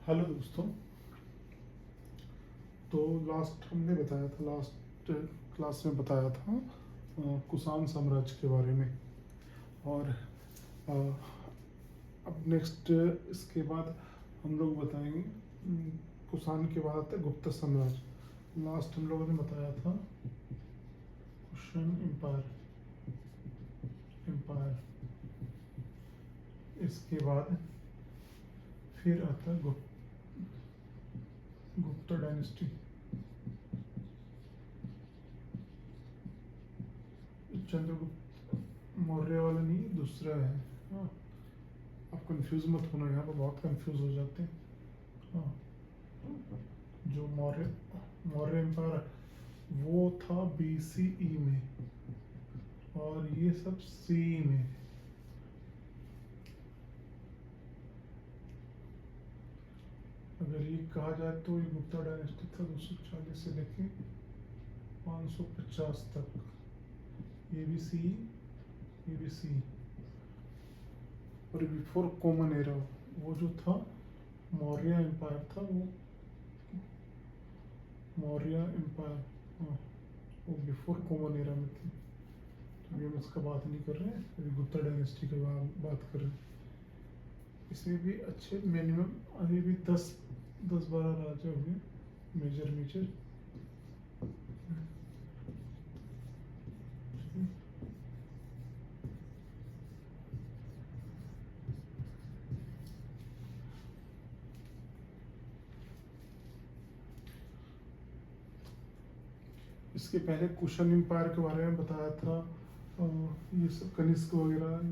Hello दोस्तों। तो last हमने बताया था, लास्ट क्लास में बताया था कुषाण साम्राज्य के बारे में। और अ, अब नेक्स्ट इसके बाद हम लोग बताएंगे कुषाण के बाद आता है गुप्त साम्राज्य। लास्ट हम लोगों ने बताया था कुशन एम्पायर। इसके बाद फिर आता है गुप्ता डायनेस्टी। चंद्रगुप्त मौर्य वाला नहीं, दूसरा है। हाँ, आप कंफ्यूज मत होना, यहाँ पर बहुत कंफ्यूज हो जाते हैं। हाँ, जो मौर्य मौर्य एम्पायर वो था BCE में, और ये सब CE में। अगर ये कहा जाए तो ये गुप्ता डायनेस्टी था 240 से लेके 550 तक। ये भी CE, ये भी CE। और बिफोर कॉमन एरा वो जो था मौर्य एम्पायर था, वो मौर्य एम्पायर, हाँ, वो बिफोर कॉमन एरा में थी। तो अभी हम इसका बात नहीं कर रहे हैं, अभी गुप्ता डायनेस्टी की बात कर रहे हैं। इसमें भी अच्छे मिनिमम अभी भी 10-12 राजा हुए, मेजर। इसके पहले कुशन एम्पायर के बारे में बताया था। ये सब कनिष्क वगैरह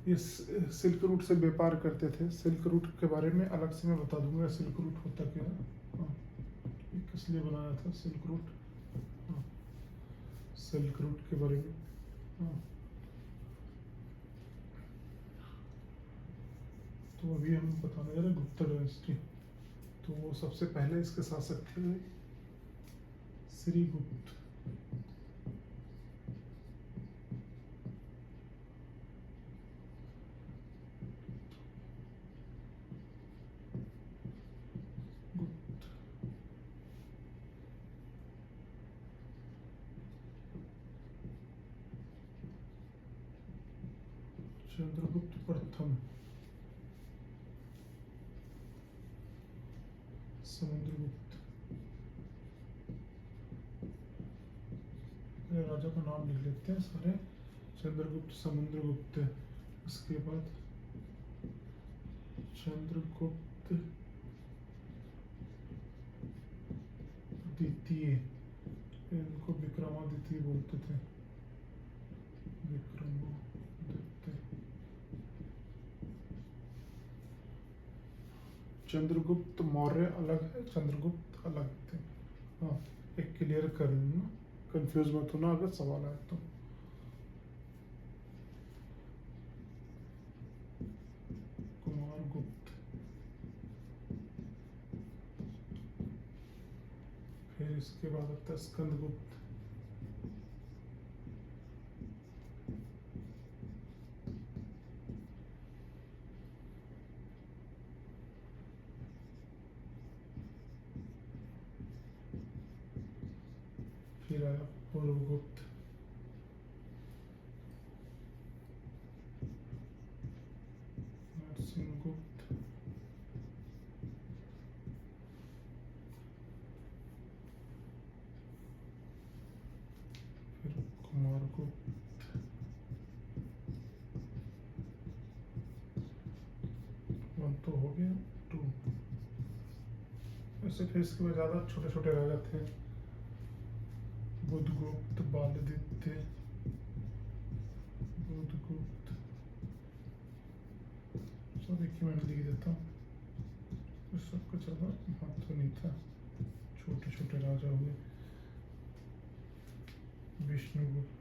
ये सिल्क रूट से व्यापार करते थे। सिल्क रूट के बारे में अलग से मैं बता दूंगा, सिल्क रूट होता क्या है। हाँ, ये किस लिए बनाया था सिल्क रूट। हाँ, सिल्क रूट के बारे में। हाँ, तो अभी हम बताने जा रहे हैं गुप्ता डायनेस्टी। तो वो सबसे पहले इसके शासक थे श्रीगुप्त। चंद्रगुप्त प्रथम, समुद्रगुप्त। राजा का नाम लिख लेते हैं सारे। चंद्रगुप्त, समुद्रगुप्त। इसके बाद चंद्रगुप्त द्वितीय, इनको विक्रमादित्य बोलते थे। विक्रमादित्य। चंद्रगुप्त मौर्य अलग है, चंद्रगुप्त अलग थे। हाँ, एक क्लियर कर लेना, कंफ्यूज मत होना अगर सवाल आए तो। कुमारगुप्त, फिर इसके बाद आता है स्कंदगुप्त। फिर आया पूर्वगुप्त। नरसिंहगुप्त। फिर कुमारगुप्त। वन तो हो गया, टू। ऐसे फिर इसके बाद ज़्यादा छोटे छोटे राजा थे। बुधगुप्त, बालदित्य, बुधगुप्त, सब एक ही मैंने लिख देता हूँ, इस सबका ज़्यादा महत्व नहीं था। छोटे छोटे राजा हुए। विष्णुगुप्त।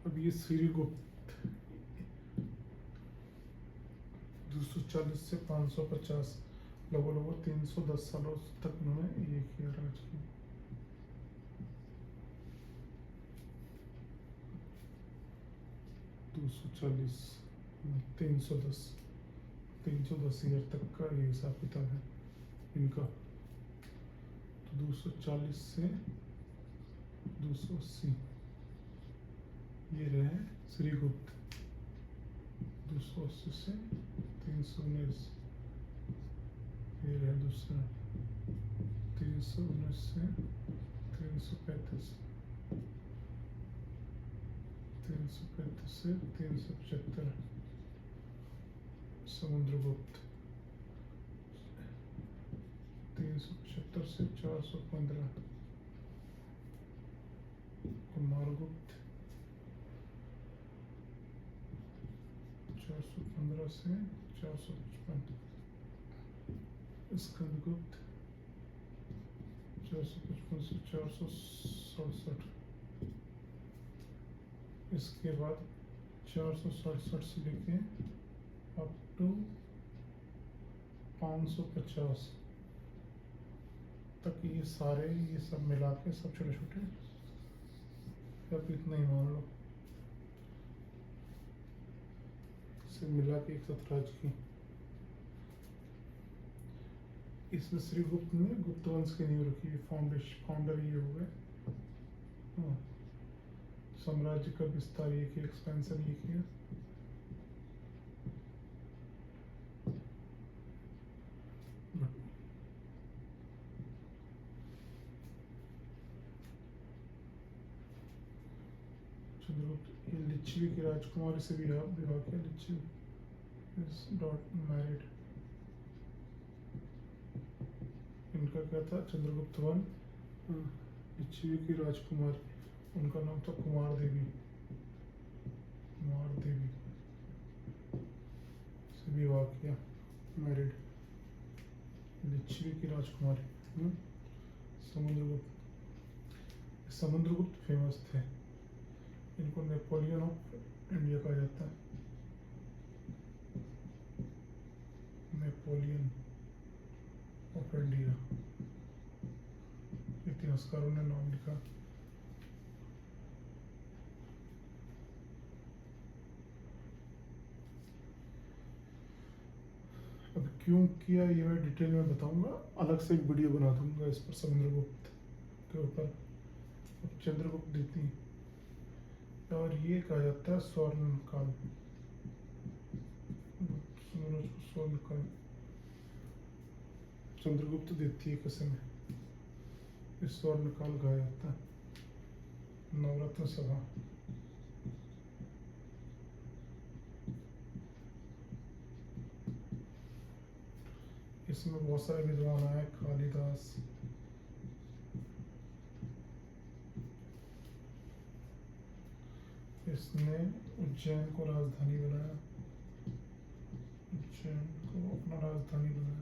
अब ये श्रीगुप्त 240 से 550, लगभग 310 सालों तक उन्होंने ये किया, राज किया। 240, 310, 310 ईयर तक का ये हिसाब किताब है इनका। तो 240 से 280 ये रहे श्रीगुप्त। 280 से 319 ये रहे दूसरा। 319 से 335, 335 से 375 समुद्रगुप्त। 375 से 415 कुमारगुप्त। 415 से 455 स्कंदगुप्त। 455 से 467। इसके बाद 467 से लेके अप टू 550 तक ये सारे ये सब मिला के सब छोटे छोटे, अब इतना ही मान लो इसे मिला के एक सतराज की। इसमें श्रीगुप्त ने गुप्त वंश की नींव रखी है, फाउंडर ये हो गए। हाँ, साम्राज्य का विस्तार ये किया, एक्सपेंशन ये किया। चंद्रगुप्त ये लिच्छवी की राजकुमारी से विवाह किया। Licchavi is not married. इनका क्या था? चंद्रगुप्त वन लिच्छवी की राजकुमारी, उनका नाम था कुमार देवी। कुमार देवी से विवाह किया, मैरिड। लिच्छवी की राजकुमारी। समुद्रगुप्त फेमस थे। इनको नेपोलियन ऑफ इंडिया कहा जाता है। नेपोलियन ऑफ इंडिया इतिहासकारों ने नाम लिखा। अब क्यों किया ये मैं डिटेल में बताऊंगा, अलग से एक वीडियो बना दूंगा इस पर, समुद्रगुप्त के ऊपर। अब चंद्रगुप्त द्वितीय, और ये कहा जाता है स्वर्ण काल। स्वर्ण काल चंद्रगुप्त द्वितीय के समय इस स्वर्ण काल कहा जाता है। नवरत्न सभा, इसमें बहुत सारे विद्वान आए। कालिदास, इसने उज्जैन को राजधानी बनाया। उज्जैन को अपना राजधानी बनाया।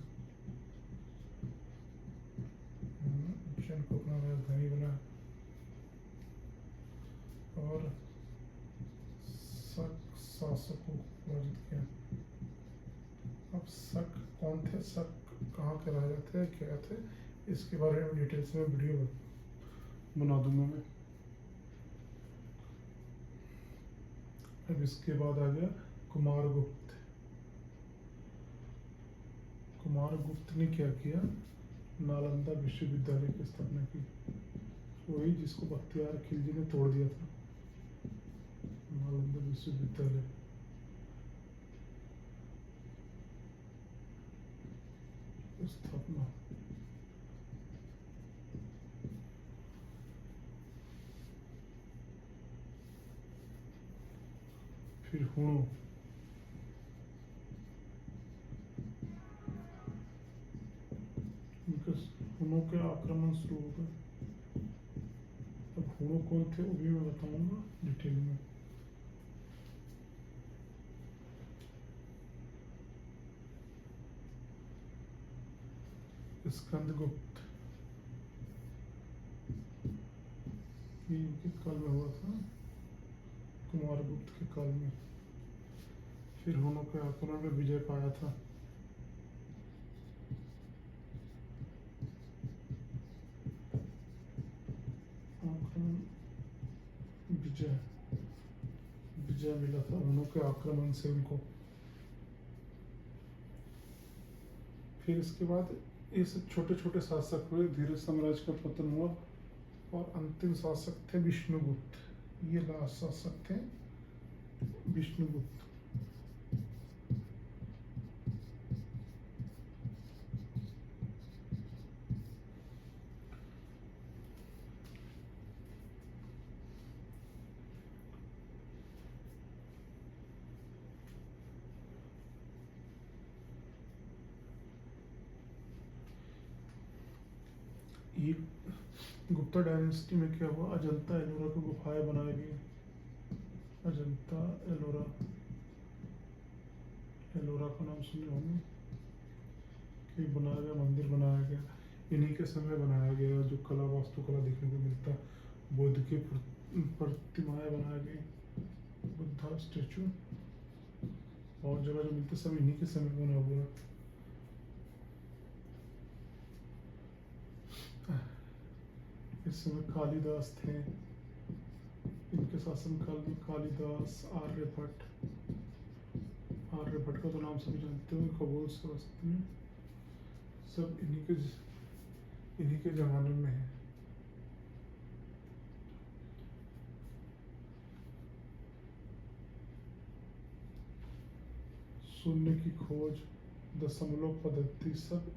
उज्जैन को अपना राजधानी बनाया। और शक शासकों को पराजित किया। अब शक कौन थे? शक कहाँ के राजा थे, क्या थे, इसके बारे में डिटेल्स में वीडियो बना दूंगा मैं। अब इसके बाद आ गया कुमारगुप्त। कुमारगुप्त ने क्या किया? नालंदा विश्वविद्यालय की स्थापना की, वही जिसको बख्तियार खिलजी ने तोड़ दिया था। नालंदा विश्वविद्यालय स्थापना। फिर हुणों, हुणों के आक्रमण शुरू हो गए। अब हुणों कौन थे वो भी मैं बताऊंगा डिटेल में। स्कंदगुप्त ये किस काल में हुआ था? कुमारगुप्त के काल में। फिर हुणों के आक्रमण में विजय पाया था। आक्रमण विजय जय मिला था उनों के आक्रमण से उनको। फिर इसके बाद ये सब छोटे छोटे शासक हुए, धीरे साम्राज्य का पतन हुआ और अंतिम शासक थे विष्णुगुप्त। ये लास्ट शासक थे विष्णुगुप्त। ये गुप्ता डायनेस्टी में क्या हुआ, अजंता एलोरा की गुफाएं बनाई गई। अजंता एलोरा, एलोरा का नाम सुने होंगे कि बनाया गया मंदिर बनाया गया, इन्हीं के समय बनाया गया। जो कला वास्तुकला देखने को मिलता, बुद्ध की प्रतिमाएं बनाई गई, बुद्धा स्टेचू और जगह जो मिलते सब इन्हीं के समय बना हुआ। इस समय कालिदास थे, इनके शासनकाल में कालिदास, आर्यभट्ट। आर्यभट्ट का तो नाम सभी जानते हो, खगोल शास्त्र में सब इन्हीं के जमाने में है। शून्य की खोज, दशमलव पद्धति सब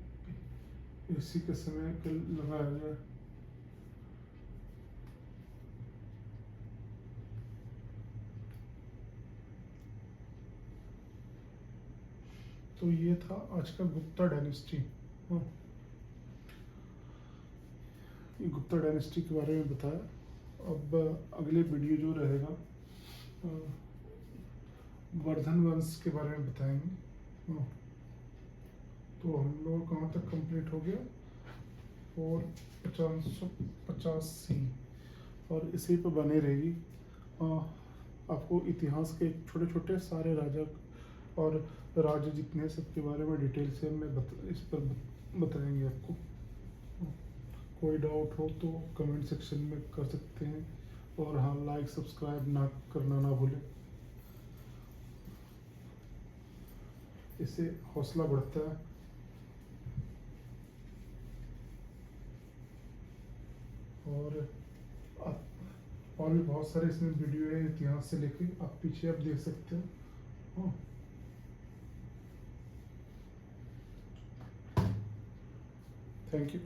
इसी के समय लगाया गया। तो ये था आज का गुप्ता डायनेस्टी। गुप्ता डायनेस्टी के बारे में बताया। अब अगले वीडियो जो रहेगा वर्धन वंश के बारे में बताएंगे। तो हम लोग कहाँ तक कंप्लीट हो गया, और 550 और इसी पे बने रहेगी। आपको इतिहास के छोटे छोटे सारे राजा और राज्य जितने सबके बारे में डिटेल से मैं इस पर बताएंगे आपको। कोई डाउट हो तो कमेंट सेक्शन में कर सकते हैं, और हाँ, लाइक सब्सक्राइब ना करना ना भूलें, इससे हौसला बढ़ता है। और भी बहुत सारे इसमें वीडियो है इतिहास से लेके, आप पीछे आप देख सकते हो। Thank you.